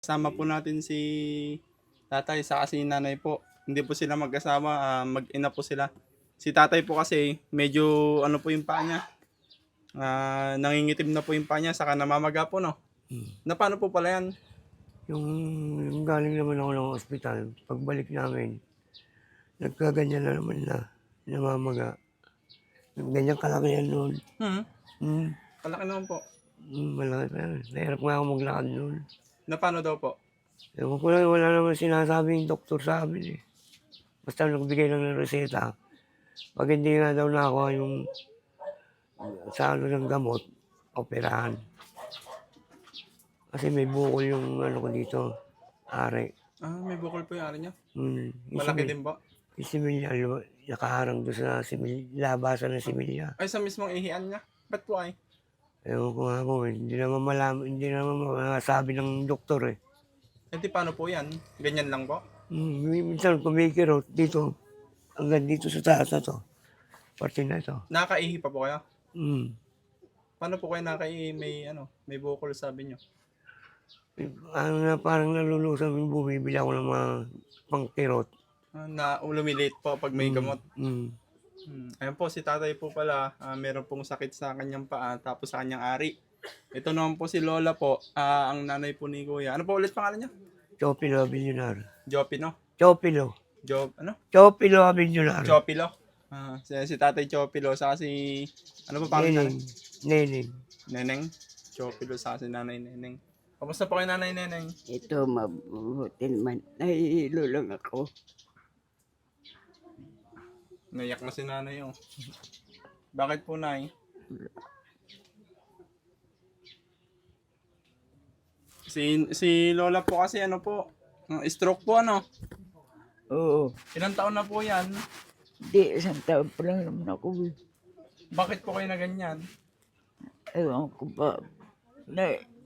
Kasama po natin si tatay sa si nanay po. Hindi po sila mag-asawa, mag-ina po sila. Si tatay po kasi medyo ano po yung paa niya. Nangingitim na po yung paa niya, saka namamaga po, no? Na paano po pala yan? Yung, yung galing naman ako ng ospital, pagbalik namin, nagkaganyan na naman na, namamaga. Ganyan kalaki yan noon. Kalaki naman po. Malaki pa yan. Nahirap nga ako maglakad noon. Na paano daw po? Ewan ko lang, wala naman sinasabi yung doktor sa amin eh. Basta nagbigay lang ng reseta. Pag hindi nga daw nakuha yung sa ano ng gamot, operahan. Kasi may bukol yung ano ko dito, are. May bukol po yung ari niya. Yung Malaki din po. Yung similya, nakaharang doon sa labasan ng similya. Ay, sa mismong ihian niya. Ba't po ay? Ewan ko nga po, hindi naman malaman, hindi naman masabi ng doktor eh. Eh di paano po yan? Ganyan lang po? Minsan kumikirot dito, hanggang dito sa taas na to. Parte na ito. Nakaihi pa po kayo? Paano po kayo nakaihi? May bukol sabi niyo. Ano na parang nalulusaw yung bumibili ako ng mga pangkirot. Na lumilit po pag may gamot. Ayan po, si tatay po pala, meron pong sakit sa kanyang paa, tapos sa kanyang ari. Ito naman po si Lola po, ang nanay po ni Kuya. Ano po ulit pangalan niya? Chopilo Abillonar. Jopino? Chopilo. Ano? Chopilo Abillonar. Chopilo? Si tatay Chopilo, saka si, ano pa pangalan? Neneng. Neneng? Chopilo, saka si nanay Neneng. Kamusta po kayo nanay Neneng? Ito, mabuti naman. Nahihilo lang ako. Naiyak na si nanay, oh. Bakit po, nay? Si Lola po kasi ano po, stroke po ano? Oo. Ilang taon na po yan? Di, isang taon pa lang naman ako. Bakit po kayo na ganyan? Ewan ko ba.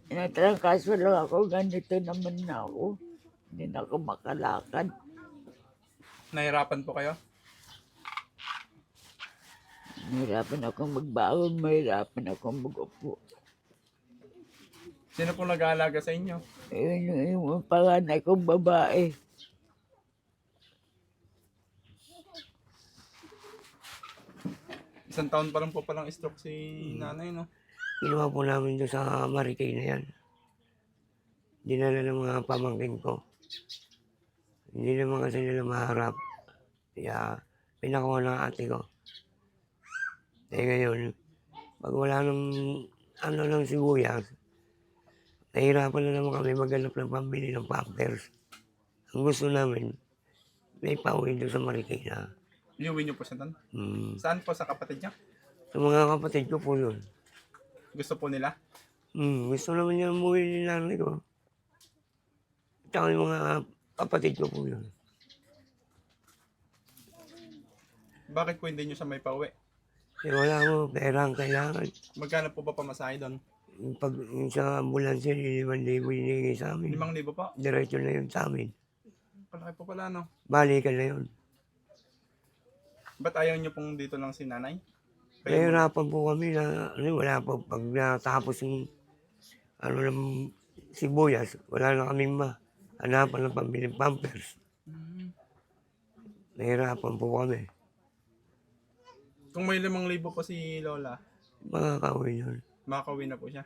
Natrangkaso lang ako. Ganito naman na ako. Hindi na ako makalakad. Nahirapan po kayo? Mahirapan akong magbaon. Mahirapan akong mag-upo. Sino po nag-aalaga sa inyo? Yung panganay kong babae. Isang taon pa lang po palang stroke si nanay, no? Ginawa po namin doon sa Marikay na yan. Dinala ng mga pamangkin ko. Hindi naman kasi nila maharap. Kaya pinakuha ng ate ko. Eh ngayon, pag wala nang ano ng sibuyas, nahirapan na naman kami maghanap ng pambili ng pampers. Ang gusto namin, may pauwi doon sa Marikay na. Iuwi niyo po siya doon? Saan po? Sa kapatid niya? Sa mga kapatid ko po yun. Gusto po nila? Gusto naman niya umuwi ni nanay ko. Tsaka yung mga kapatid ko po yun. Bakit po hindi niyo siya may pauwi? Eh wala mo, pera ang kailangan. Magkano po ba pamasahe doon? Yung sa ambulansya, 5,000 hinigay sa amin. 5,000 po? Diretso na yun sa amin. Kalaki po pala, no? Balikan na yun. Ba't ayaw niyo pong dito lang si nanay? Nahirapan po kami na wala po. Pag natapos yung ng sibuyas, wala na kaming hanapan ng pambiling pampers. Nahirapan po kami. Kung may 5,000 po si Lola, Makakauwi yun. makakauwi na po siya.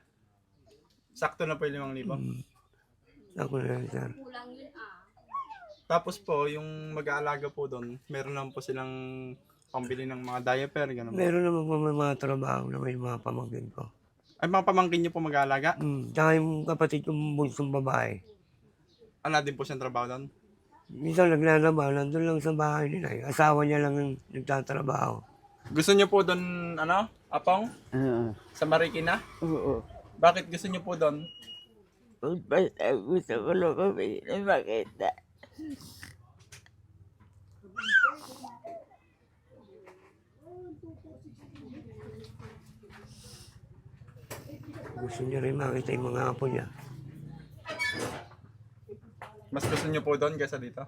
Sakto na po yung 5,000. Ako na yan, sir. Tapos po, yung mag-aalaga po doon, meron naman po silang pambili ng mga diaper, gano'n po. Meron naman po may mga trabaho na may mga pamangkin ko. Ay, mga pamangkin niyo po mag-aalaga? Tsaka yung kapatid kong bunsong babae. Wala din po siyang trabaho doon? Minsan naglalaba, nandun lang sa bahay nila. Asawa niya lang yung nagtatrabaho. Gusto niyo po doon, Apong? Oo. Sa Marikina? Oo. Bakit gusto niyo po doon? Basta gusto ko lang kami na makita. Gusto niya rin makita yung mga apo niya. Mas gusto niyo po doon kaysa dito?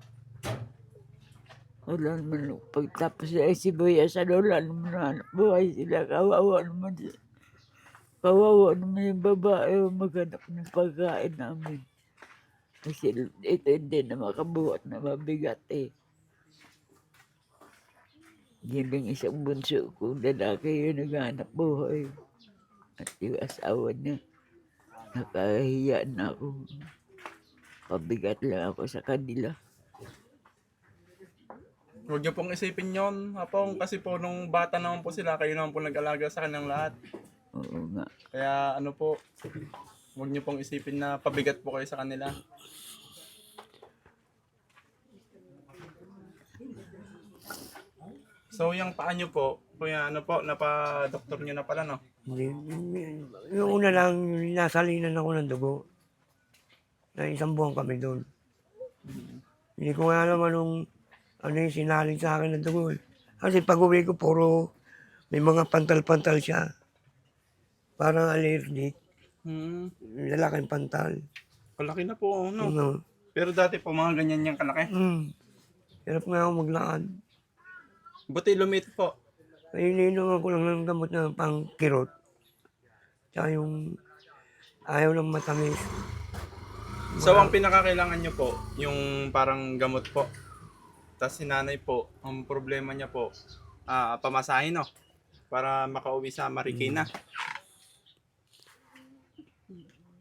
Wala naman. Pagtapos ay sibuyas, wala naman na buhay sila. Kawawa naman. Kawawa naman yung babae maghanap ng pagkain namin. Kasi ito hindi na makabuhat na mabigat eh. Yun ang isang bunso ko, lalaki yung naghanap buhay. At yung asawa niya, nakahiya na ako. Pabigat lang ako sa kanila. Huwag niyo pong isipin yon, Apong, kasi po nung bata naman po sila, kayo naman po nag-alaga sa kanilang lahat. Oo nga. Kaya ano po, huwag niyo pong isipin na pabigat po kayo sa kanila. So yung paa niyo po, kuya ano po, napa-doktor niyo na pala, no? Yung una lang, nasalinan ako ng dugo. Na isang buwan kami doon. Hindi ko nga alam anong ano yung sinalin sa akin ng dugo. Kasi pag uwi ko, puro may mga pantal-pantal siya. Parang allergic. Lalaking pantal. Kalaki na po, no? Ano? Pero dati po, mga ganyan niyang kalaki. Hirap nga ako maglakad. Buti lumit po. Ay, ininom ako lang ng gamot na pang kirot. Tsaka yung ayaw ng matamis. So ang pinakakailangan niyo po, yung parang gamot po. Tapos si nanay po, ang problema niya po, pamasahin, no? Para makauwi sa Marikina.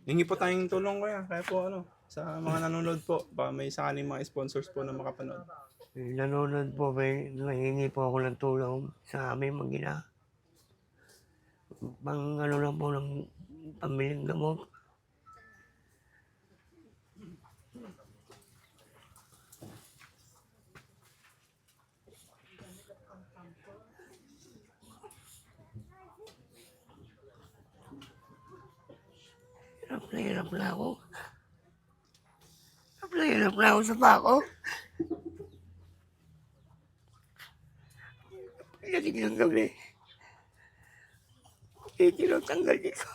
Hingi po tayong tulong, kuya. Kaya po ano, sa mga nanonood po, baka may sakaling mga sponsors po na makapanood. Nanonood po, nahingi po ako ng tulong sa aming mag-ina. Pang ano lang po ng pamiling gamot. Hirap na ako. Hirap na ako sa pako. Pagdating ng gabi, tinatanggal dito.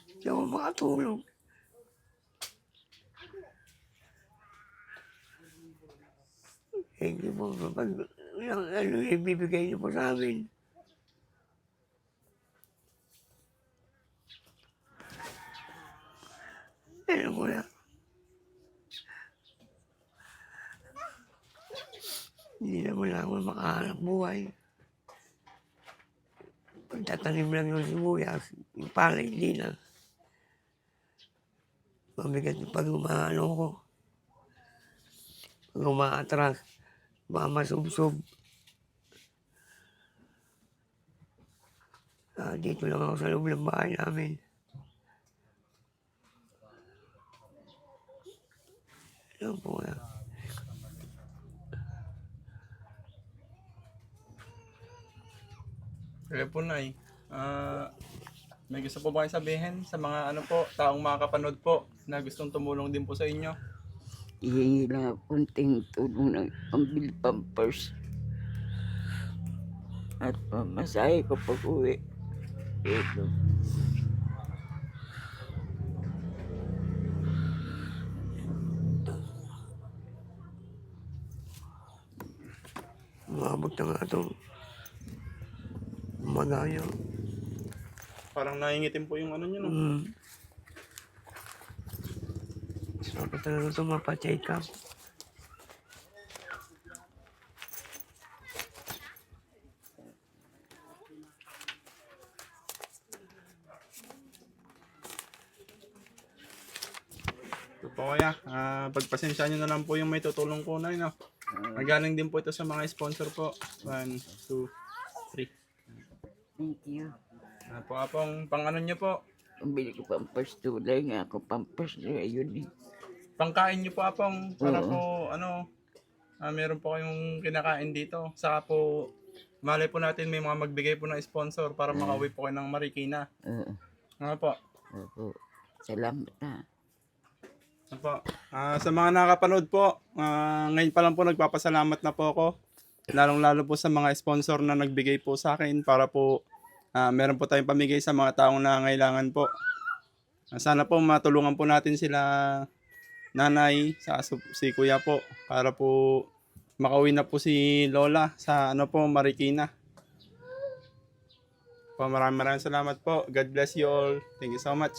Hindi ako makatulog. Hindi po, pag ano ibibigay niyo po sa amin. Ano ko na. Hindi naman ako makahanap buhay. Pagtatanim lang yung sibuyas, yung palay, hindi na. Mabigat pag umaano ko. Pag umaatras, baka masubsob. Dito lang ako sa loob ng bahay namin. Ano po na. Kaya po, Nay, may gusto po ba kayong sabihin sa mga ano po, taong makakapanood po na gustong tumulong din po sa inyo? Hihingi lang ako konting tulong ng pambili pampers. At pamasahe ko pag uwi. Ito. Umabot na nga itong madaya. Parang naingitin po yung ano nyo, no? Dapat talaga ito mapacheck up. Ito po, kuya. Pagpasensya nyo na lang po yung may tutulong ko, Nay, no? Nagaling din po ito sa mga sponsor po. 1, 2, 3. Thank you. Po, apong, pang ano nyo po? Pambili ko pampers tulay nga ako pampers na yun eh. Pangkain nyo po, apong, para Oo. po, ano, meron po kayong kinakain dito. Saka po, malay po natin may mga magbigay po ng sponsor para makauwi po kayo ng Marikina. Oo. Ano po? Opo. Salamat na. Ano po? Sa mga nakapanood po, ngayon pa lang po nagpapasalamat na po ako. Lalong-lalo po sa mga sponsor na nagbigay po sa akin para po meron po tayong pamigay sa mga taong nangangailangan po. Sana po matulungan po natin sila nanay, si kuya po, para po makauwi na po si Lola sa ano po, Marikina. Po, maraming salamat po. God bless you all. Thank you so much.